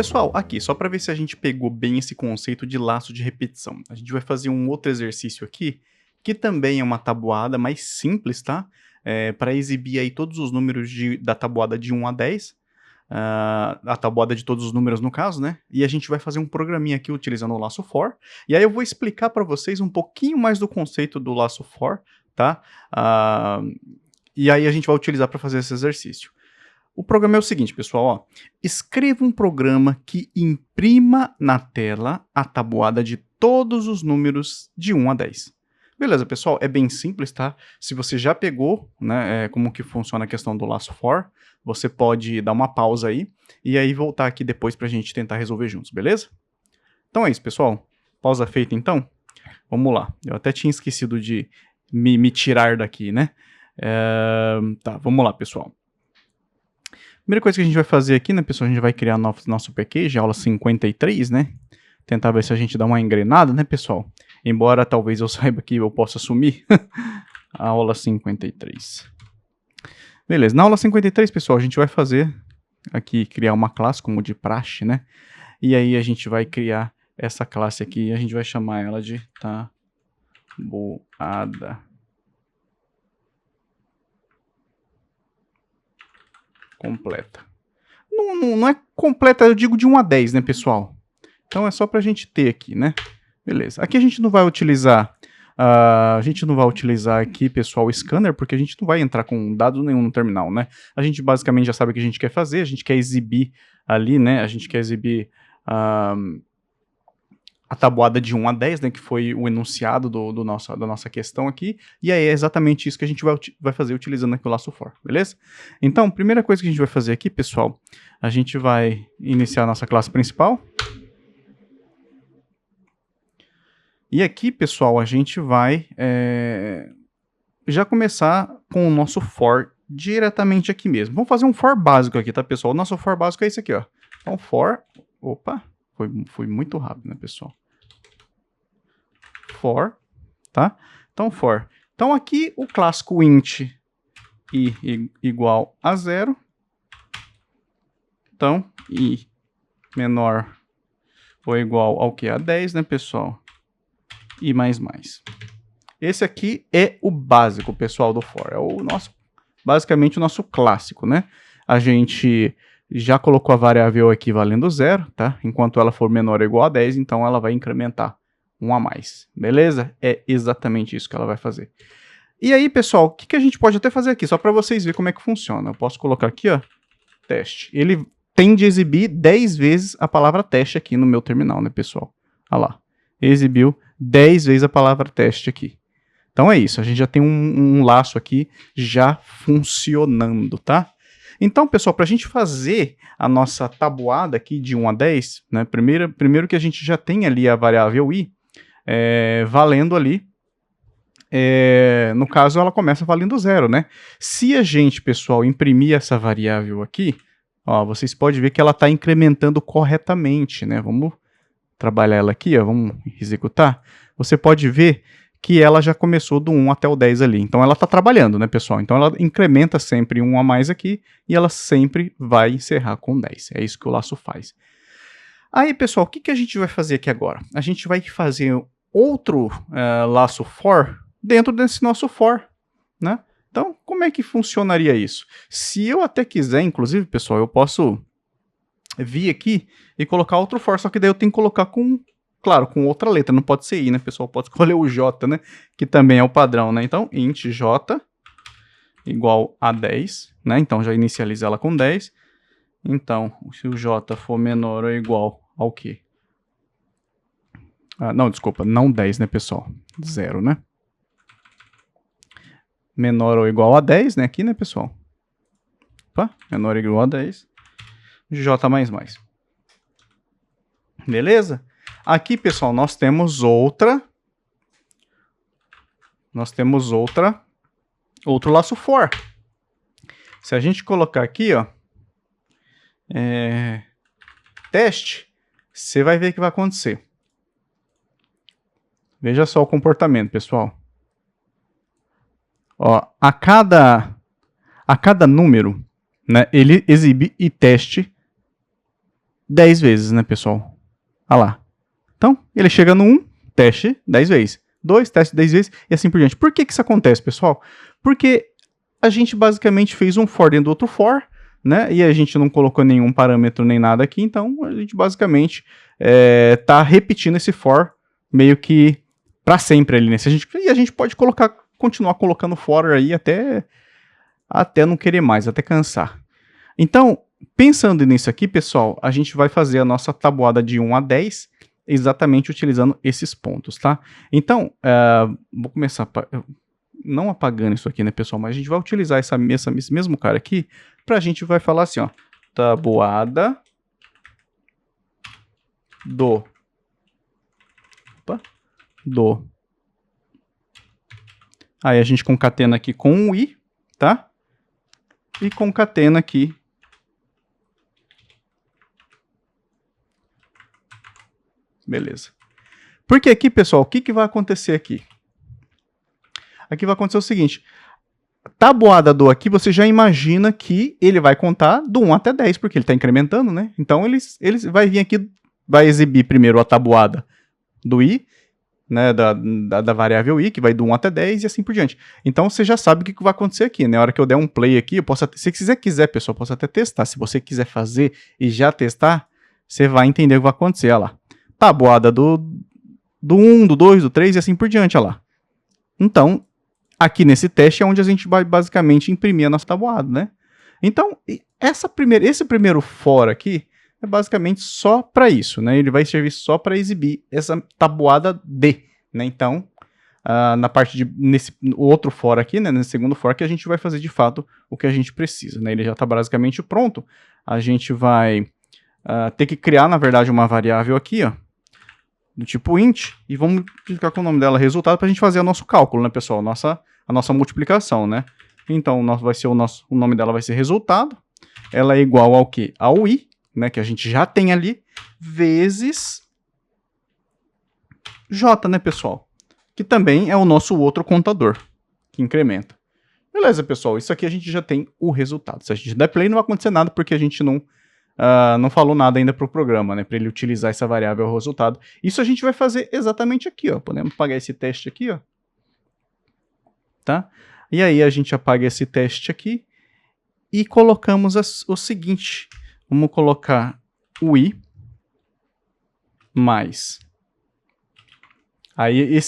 Pessoal, aqui, só para ver se a gente pegou bem esse conceito de laço de repetição. A gente vai fazer um outro exercício aqui, que também é uma tabuada mais simples, tá? Para exibir aí todos os números da tabuada de 1 a 10, a tabuada de todos os números no caso, né? E a gente vai fazer um programinha aqui utilizando o laço for. E aí eu vou explicar para vocês um pouquinho mais do conceito do laço for, tá? E aí a gente vai utilizar para fazer esse exercício. O programa é o seguinte, pessoal, ó. Escreva um programa que imprima na tela a tabuada de todos os números de 1 a 10. Beleza, pessoal? É bem simples, tá? Se você já pegou, né, como que funciona a questão do laço for, você pode dar uma pausa aí e aí voltar aqui depois pra gente tentar resolver juntos, beleza? Então é isso, pessoal. Pausa feita, então. Vamos lá. Eu até tinha esquecido de me tirar daqui, né? Tá, vamos lá, pessoal. Primeira coisa que a gente vai fazer aqui, né, pessoal, a gente vai criar nosso package, aula 53, né? Tentar ver se a gente dá uma engrenada, né, pessoal? Embora talvez eu saiba que eu possa assumir. A aula 53. Beleza, na aula 53, pessoal, a gente vai fazer aqui, criar uma classe como de praxe, né? E aí a gente vai criar essa classe aqui e a gente vai chamar ela de tabuada. Completa. Não é completa, eu digo de 1 a 10, né, pessoal? Então é só pra gente ter aqui, né? Beleza. Aqui a gente não vai utilizar aqui, pessoal, o scanner, porque a gente não vai entrar com dado nenhum no terminal, né? A gente basicamente já sabe o que a gente quer fazer, a gente quer exibir ali, né? A gente quer exibir a tabuada de 1 a 10, né, que foi o enunciado da nossa questão aqui, e aí é exatamente isso que a gente vai fazer utilizando aqui o laço for, beleza? Então, primeira coisa que a gente vai fazer aqui, pessoal, a gente vai iniciar a nossa classe principal. E aqui, pessoal, a gente vai já começar com o nosso for diretamente aqui mesmo. Vamos fazer um for básico aqui, tá, pessoal? O nosso for básico é esse aqui, ó. Então, for... Opa, foi muito rápido, né, pessoal? For, tá? Então, for. Então, aqui o clássico int i igual a 0. Então, i menor ou igual ao que? A 10, né, pessoal? I mais mais. Esse aqui é o básico, pessoal, do for. É o nosso, basicamente, o nosso clássico, né? A gente já colocou a variável aqui valendo 0, tá? Enquanto ela for menor ou igual a 10, então ela vai incrementar 1 a mais, beleza? É exatamente isso que ela vai fazer. E aí, pessoal, o que a gente pode até fazer aqui? Só para vocês verem como é que funciona. Eu posso colocar aqui, ó, teste. Ele tende a exibir 10 vezes a palavra teste aqui no meu terminal, né, pessoal? Olha lá. Exibiu 10 vezes a palavra teste aqui. Então é isso, a gente já tem um laço aqui já funcionando, tá? Então, pessoal, para a gente fazer a nossa tabuada aqui de 1 a 10, né, primeiro que a gente já tem ali a variável i, valendo ali, no caso ela começa valendo 0, né? Se a gente, pessoal, imprimir essa variável aqui, ó, vocês podem ver que ela está incrementando corretamente, né? Vamos trabalhar ela aqui, ó, vamos executar. Você pode ver que ela já começou do 1 até o 10 ali. Então ela está trabalhando, né, pessoal? Então ela incrementa sempre 1 a mais aqui e ela sempre vai encerrar com 10. É isso que o laço faz. Aí, pessoal, o que a gente vai fazer aqui agora? A gente vai fazer outro laço for dentro desse nosso for, né? Então, como é que funcionaria isso? Se eu até quiser, inclusive, pessoal, eu posso vir aqui e colocar outro for, só que daí eu tenho que colocar com... Claro, com outra letra, não pode ser i, né, pessoal? Pode escolher o j, né? Que também é o padrão, né? Então, int j igual a 10, né? Então, já inicializa ela com 10. Então, se o j for menor ou igual ao quê? Não, desculpa, não 10, né, pessoal? 0, né? Menor ou igual a 10, né? Aqui, né, pessoal? Opa, menor ou igual a 10. J mais mais. Beleza? Aqui, pessoal, nós temos outro laço for. Se a gente colocar aqui, ó, teste, você vai ver o que vai acontecer. Veja só o comportamento, pessoal. Ó, a cada número, né, ele exibe e teste 10 vezes, né, pessoal? Olha lá. Então, ele chega no 1, teste 10 vezes. 2, teste 10 vezes e assim por diante. Por que isso acontece, pessoal? Porque a gente basicamente fez um for dentro do outro for, né? E a gente não colocou nenhum parâmetro nem nada aqui, então a gente basicamente tá repetindo esse for meio que para sempre ali, né? E a gente pode continuar colocando for aí até não querer mais, até cansar. Então, pensando nisso aqui, pessoal, a gente vai fazer a nossa tabuada de 1 a 10 exatamente utilizando esses pontos, tá? Então, vou começar não apagando isso aqui, né, pessoal? Mas a gente vai utilizar esse mesmo cara aqui pra gente vai falar assim, ó. Tabuada do Aí a gente concatena aqui com o i, tá? E concatena aqui beleza. Porque aqui, pessoal, o que vai acontecer aqui? Aqui vai acontecer o seguinte. Tabuada do aqui, você já imagina que ele vai contar do 1 até 10, porque ele está incrementando, né? Então, ele vai vir aqui, vai exibir primeiro a tabuada do i, né, da variável i, que vai do 1 até 10 e assim por diante. Então, você já sabe o que vai acontecer aqui, né? Na hora que eu der um play aqui, eu posso se você quiser, pessoal, eu posso até testar. Se você quiser fazer e já testar, você vai entender o que vai acontecer, olha lá. Tabuada do 1, do 2, do 3 e assim por diante, olha lá. Então, aqui nesse teste é onde a gente vai basicamente imprimir a nossa tabuada, né? Então, esse primeiro for aqui é basicamente só para isso, né? Ele vai servir só para exibir essa tabuada D, né? Então, na parte nesse outro for aqui, né? Nesse segundo for que a gente vai fazer de fato o que a gente precisa, né? Ele já está basicamente pronto. A gente vai ter que criar, na verdade, uma variável aqui, ó, do tipo int, e vamos clicar com o nome dela resultado para a gente fazer o nosso cálculo, né, pessoal? A nossa multiplicação, né? Então, o nome dela vai ser resultado. Ela é igual ao quê? Ao i, né, que a gente já tem ali, vezes j, né, pessoal? Que também é o nosso outro contador, que incrementa. Beleza, pessoal, isso aqui a gente já tem o resultado. Se a gente der play, não vai acontecer nada, porque a gente não falou nada ainda para o programa, né, para ele utilizar essa variável ao resultado. Isso a gente vai fazer exatamente aqui, ó. Podemos apagar esse teste aqui, ó. Tá? E aí a gente apaga esse teste aqui e colocamos o seguinte. Vamos colocar o i mais. Aí,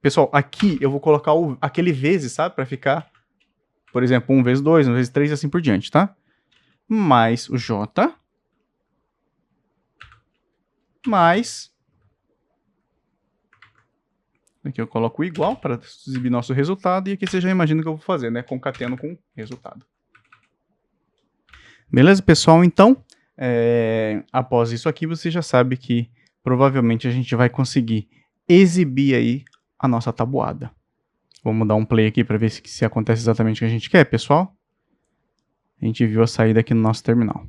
pessoal, aqui eu vou colocar aquele vezes, sabe? Para ficar, por exemplo, 1 vezes 2, 1 vezes 3 e assim por diante, tá? Mais o j mais, aqui eu coloco o igual para exibir nosso resultado, e aqui você já imagina o que eu vou fazer, né? Concateno com resultado. Beleza, pessoal? Então, após isso aqui, você já sabe que provavelmente a gente vai conseguir exibir aí a nossa tabuada. Vamos dar um play aqui para ver se acontece exatamente o que a gente quer, pessoal. A gente viu a saída aqui no nosso terminal.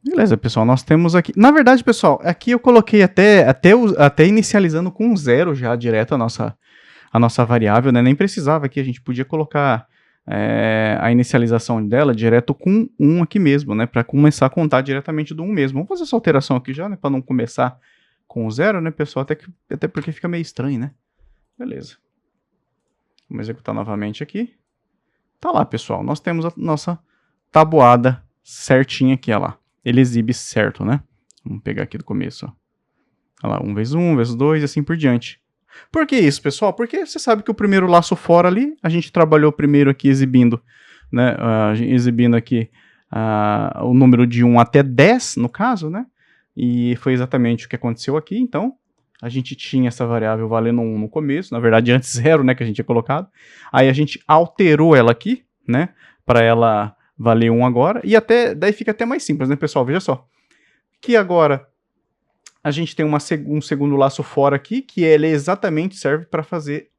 Beleza, pessoal, nós temos aqui... Na verdade, pessoal, aqui eu coloquei até inicializando com 0 já direto a nossa variável, né? Nem precisava aqui, a gente podia colocar a inicialização dela direto com 1 aqui mesmo, né? Para começar a contar diretamente do 1 mesmo. Vamos fazer essa alteração aqui já, né? Para não começar com 0, né, pessoal? Até porque fica meio estranho, né? Beleza. Vamos executar novamente aqui. Tá lá, pessoal. Nós temos a nossa tabuada certinha aqui, olha lá. Ele exibe certo, né? Vamos pegar aqui do começo, ó. Olha lá, 1 vezes 1, vezes 2 e assim por diante. Por que isso, pessoal? Porque você sabe que o primeiro laço fora ali, a gente trabalhou primeiro aqui exibindo, né? Exibindo aqui o número de 1 até 10, no caso, né? E foi exatamente o que aconteceu aqui. Então, a gente tinha essa variável valendo 1 no começo, na verdade antes 0, né, que a gente tinha colocado. Aí a gente alterou ela aqui, né, para ela valer 1 agora, e daí fica até mais simples, né, pessoal? Veja só, que agora a gente tem um segundo laço fora aqui, que ele exatamente serve para fazer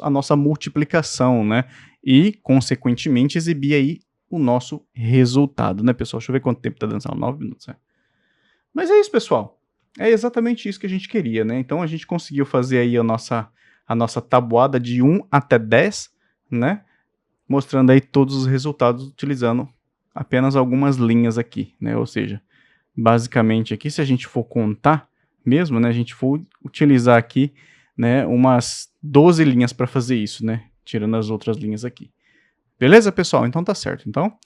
a nossa multiplicação, né, e, consequentemente, exibir aí o nosso resultado, né, pessoal? Deixa eu ver quanto tempo está dando, 9 minutos, né? Mas é isso, pessoal. É exatamente isso que a gente queria, né? Então a gente conseguiu fazer aí a nossa tabuada de 1 até 10, né? Mostrando aí todos os resultados utilizando apenas algumas linhas aqui, né? Ou seja, basicamente aqui, se a gente for contar mesmo, né, a gente for utilizar aqui, né, umas 12 linhas para fazer isso, né, tirando as outras linhas aqui. Beleza, pessoal? Então tá certo. Então,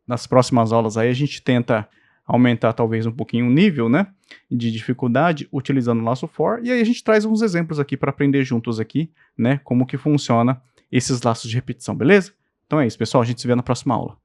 nas próximas aulas aí a gente tenta aumentar talvez um pouquinho o nível, né, de dificuldade utilizando o laço for, e aí a gente traz uns exemplos aqui para aprender juntos aqui, né, como que funciona esses laços de repetição, beleza? Então é isso, pessoal, a gente se vê na próxima aula.